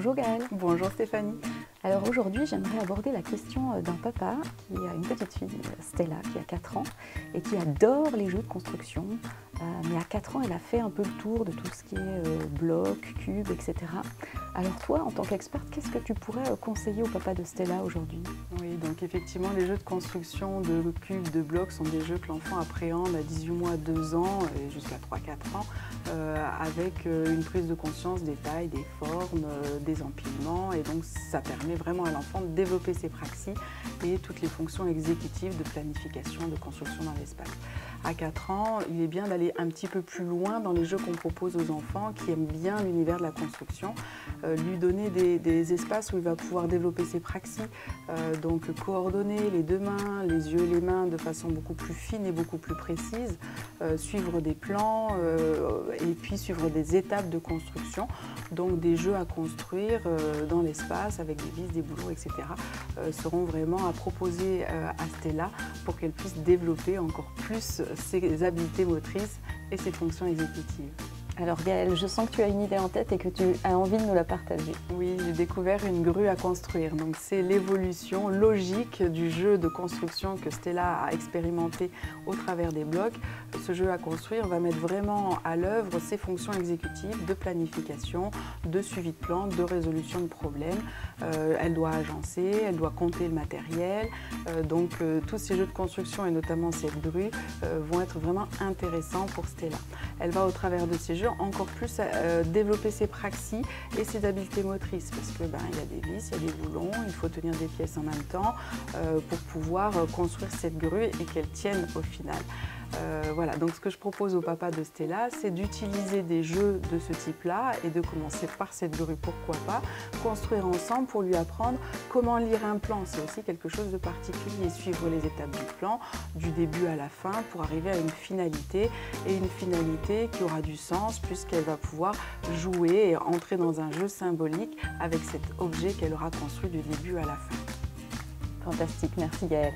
Bonjour Gaëlle. Bonjour Stéphanie. Alors aujourd'hui, j'aimerais aborder la question d'un papa qui a une petite fille, Stella, qui a 4 ans et qui adore les jeux de construction. Mais à 4 ans, elle a fait un peu le tour de tout ce qui est blocs, cubes, etc. Alors toi, en tant qu'experte, qu'est-ce que tu pourrais conseiller au papa de Stella aujourd'hui? Oui, donc effectivement, les jeux de construction de cubes, de blocs sont des jeux que l'enfant appréhende à 18 mois, 2 ans et jusqu'à 3-4 ans avec une prise de conscience des tailles, des formes, des empilements, et donc ça permet vraiment à l'enfant de développer ses praxis et toutes les fonctions exécutives de planification, de construction dans l'espace. À 4 ans, il est bien d'aller un petit peu plus loin dans les jeux qu'on propose aux enfants qui aiment bien l'univers de la construction, lui donner des espaces où il va pouvoir développer ses praxis, donc coordonner les deux mains, les yeux et les mains de façon beaucoup plus fine et beaucoup plus précise, suivre des plans et puis suivre des étapes de construction, donc des jeux à construire dans l'espace avec des vis, des boulots, etc. Seront vraiment à proposer à Stella pour qu'elle puisse développer encore plus ses habiletés motrices et ses fonctions exécutives. Alors Gaëlle, je sens que tu as une idée en tête et que tu as envie de nous la partager. Oui, j'ai découvert une grue à construire. Donc c'est l'évolution logique du jeu de construction que Stella a expérimenté au travers des blocs. Ce jeu à construire va mettre vraiment à l'œuvre ses fonctions exécutives de planification, de suivi de plan, de résolution de problèmes. Elle doit agencer, elle doit compter le matériel. Tous ces jeux de construction et notamment cette grue vont être vraiment intéressants pour Stella. Elle va au travers de ces jeux encore plus développer ses praxis et ses habiletés motrices, parce que il y a des vis, il y a des boulons, il faut tenir des pièces en même temps pour pouvoir construire cette grue et qu'elle tienne au final. Voilà, donc ce que je propose au papa de Stella, c'est d'utiliser des jeux de ce type-là et de commencer par cette grue, pourquoi pas, construire ensemble pour lui apprendre comment lire un plan. C'est aussi quelque chose de particulier, suivre les étapes du plan, du début à la fin, pour arriver à une finalité, et une finalité qui aura du sens puisqu'elle va pouvoir jouer et entrer dans un jeu symbolique avec cet objet qu'elle aura construit du début à la fin. Fantastique, merci Gaëlle.